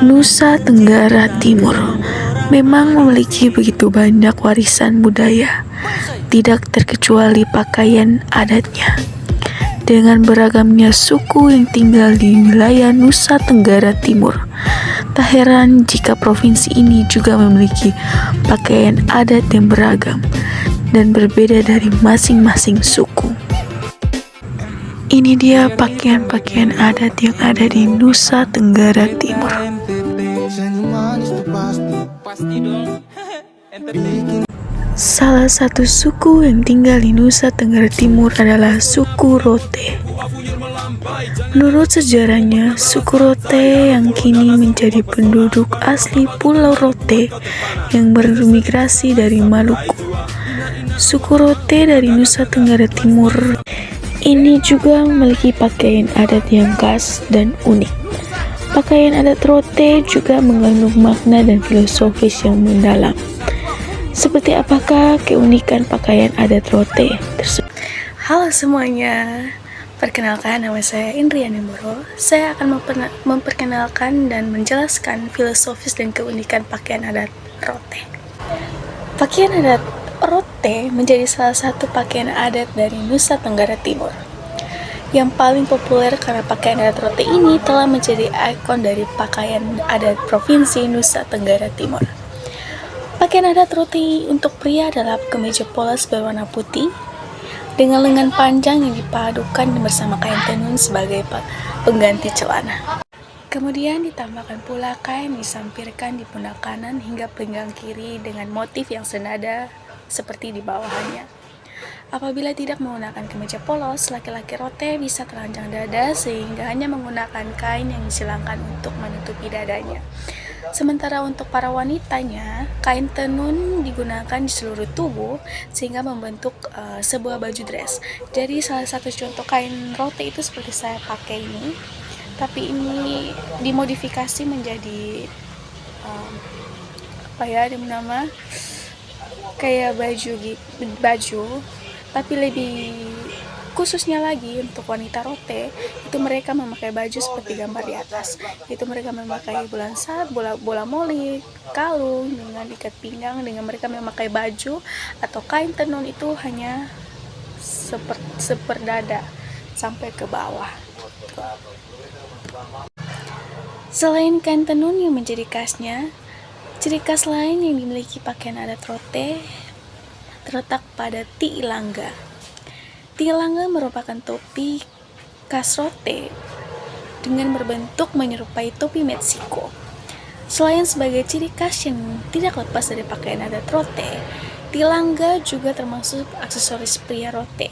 Nusa Tenggara Timur memang memiliki begitu banyak warisan budaya, tidak terkecuali pakaian adatnya. Dengan beragamnya suku yang tinggal di wilayah Nusa Tenggara Timur, tak heran jika provinsi ini juga memiliki pakaian adat yang beragam dan berbeda dari masing-masing suku. Ini dia pakaian-pakaian adat yang ada di Nusa Tenggara Timur. Salah satu suku yang tinggal di Nusa Tenggara Timur adalah suku Rote. Menurut sejarahnya, suku Rote yang kini menjadi penduduk asli Pulau Rote yang bermigrasi dari Maluku. Suku Rote dari Nusa Tenggara Timur ini juga memiliki pakaian adat yang khas dan unik. Pakaian adat Rote juga mengandung makna dan filosofis yang mendalam. Seperti apakah keunikan pakaian adat Rote tersebut? Halo semuanya, perkenalkan nama saya Indriani Moro. Saya akan memperkenalkan dan menjelaskan filosofis dan keunikan pakaian adat Rote. Pakaian adat Rote menjadi salah satu pakaian adat dari Nusa Tenggara Timur. Yang paling populer karena pakaian adat Rote ini telah menjadi ikon dari pakaian adat Provinsi Nusa Tenggara Timur. Pakaian adat Rote untuk pria adalah kemeja polos berwarna putih dengan lengan panjang yang dipadukan bersama kain tenun sebagai pengganti celana. Kemudian ditambahkan pula kain disampirkan di pundak kanan hingga pinggang kiri dengan motif yang senada seperti di bawahnya. Apabila tidak menggunakan kemeja polos, laki-laki Rote bisa telanjang dada sehingga hanya menggunakan kain yang disilangkan untuk menutupi dadanya. Sementara untuk para wanitanya, kain tenun digunakan di seluruh tubuh sehingga membentuk sebuah baju dress. Jadi salah satu contoh kain Rote itu seperti saya pakai ini, tapi ini dimodifikasi menjadi kayak baju, tapi lebih khususnya lagi untuk wanita Rote itu mereka memakai baju seperti gambar di atas. Itu mereka memakai bola moli, kalung dengan ikat pinggang, dengan mereka memakai baju atau kain tenun itu hanya seperdada sampai ke bawah. Selain kain tenun yang menjadi khasnya, ciri khas lain yang dimiliki pakaian adat Rote terletak pada Tiilanga. Tiilanga merupakan topi khas Rote dengan berbentuk menyerupai topi Meksiko. Selain sebagai ciri khas yang tidak lepas dari pakaian adat Rote, Tiilanga juga termasuk aksesoris pria Rote,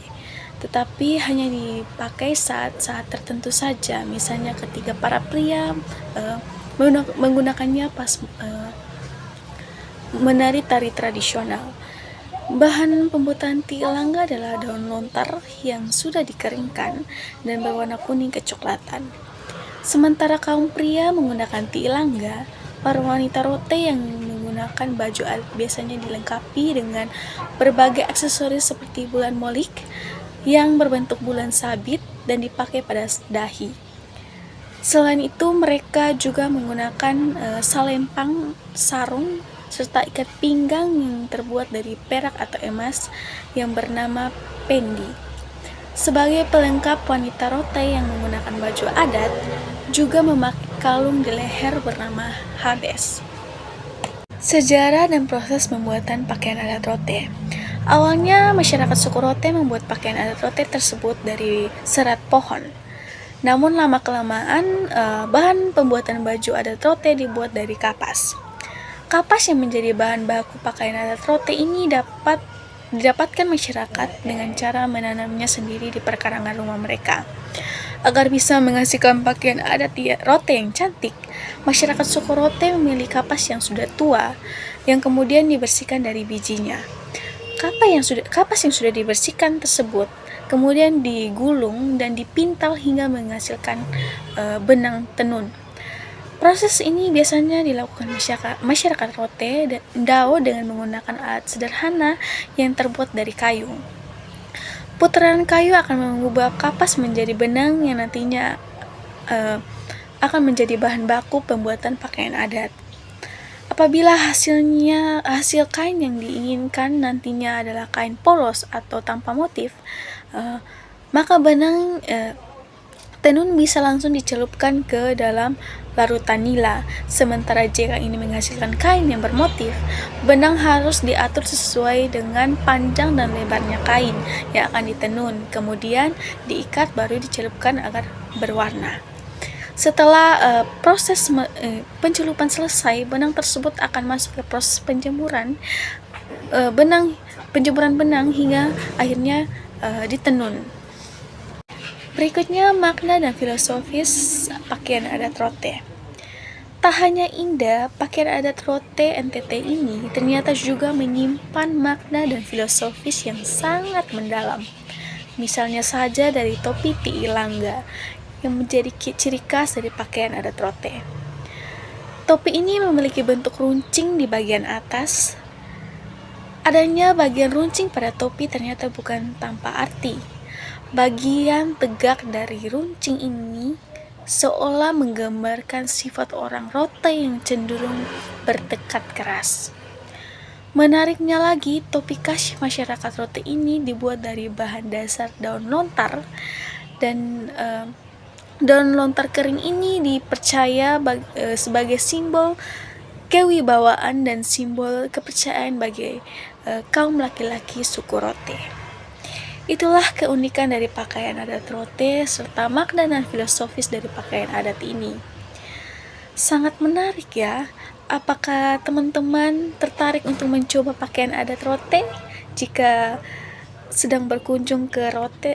tetapi hanya dipakai saat-saat tertentu saja, misalnya ketika para pria menggunakannya pas menari tari tradisional. Bahan pembuatan Tiilanga adalah daun lontar yang sudah dikeringkan dan berwarna kuning kecoklatan. Sementara kaum pria menggunakan Tiilanga, para wanita Rote yang menggunakan baju adat biasanya dilengkapi dengan berbagai aksesoris seperti bulan molik yang berbentuk bulan sabit dan dipakai pada dahi. Selain itu, mereka juga menggunakan salempang, sarung, serta ikat pinggang yang terbuat dari perak atau emas yang bernama pendi. Sebagai pelengkap, wanita Rote yang menggunakan baju adat juga memakai kalung di leher bernama habes. Sejarah dan proses pembuatan pakaian adat Rote. Awalnya, masyarakat suku Rote membuat pakaian adat Rote tersebut dari serat pohon. Namun lama-kelamaan, bahan pembuatan baju adat Rote dibuat dari kapas. Kapas yang menjadi bahan baku pakaian adat Rote ini dapat didapatkan masyarakat dengan cara menanamnya sendiri di perkarangan rumah mereka. Agar bisa menghasilkan pakaian adat Rote yang cantik, masyarakat suku Rote memilih kapas yang sudah tua, yang kemudian dibersihkan dari bijinya. Kapas yang sudah dibersihkan tersebut kemudian digulung dan dipintal hingga menghasilkan benang tenun. Proses ini biasanya dilakukan masyarakat Rote dan Dao dengan menggunakan alat sederhana yang terbuat dari kayu. Putaran kayu akan mengubah kapas menjadi benang yang nantinya akan menjadi bahan baku pembuatan pakaian adat. Apabila hasil kain yang diinginkan nantinya adalah kain polos atau tanpa motif, maka benang tenun bisa langsung dicelupkan ke dalam larutan nila. Sementara jika ini menghasilkan kain yang bermotif, benang harus diatur sesuai dengan panjang dan lebarnya kain yang akan ditenun, kemudian diikat baru dicelupkan agar berwarna. Setelah proses pencelupan selesai, benang tersebut akan masuk ke proses penjemuran benang hingga akhirnya ditenun. Berikutnya makna dan filosofis pakaian adat Rote. Tak hanya indah, pakaian adat Rote NTT ini ternyata juga menyimpan makna dan filosofis yang sangat mendalam. Misalnya saja dari topi Tiilangga yang menjadi ciri khas dari pakaian adat Rote. Topi ini memiliki bentuk runcing di bagian atas. Adanya bagian runcing pada topi ternyata bukan tanpa arti. Bagian tegak dari runcing ini seolah menggambarkan sifat orang Rote yang cenderung bertekad keras. Menariknya lagi, topi khas masyarakat Rote ini dibuat dari bahan dasar daun lontar, dan daun lontar kering ini dipercaya sebagai simbol kewibawaan dan simbol kepercayaan bagi kaum laki-laki suku Rote. Itulah keunikan dari pakaian adat Rote serta makna dan filosofis dari pakaian adat ini. Sangat menarik ya. Apakah teman-teman tertarik untuk mencoba pakaian adat Rote? Jika sedang berkunjung ke Rote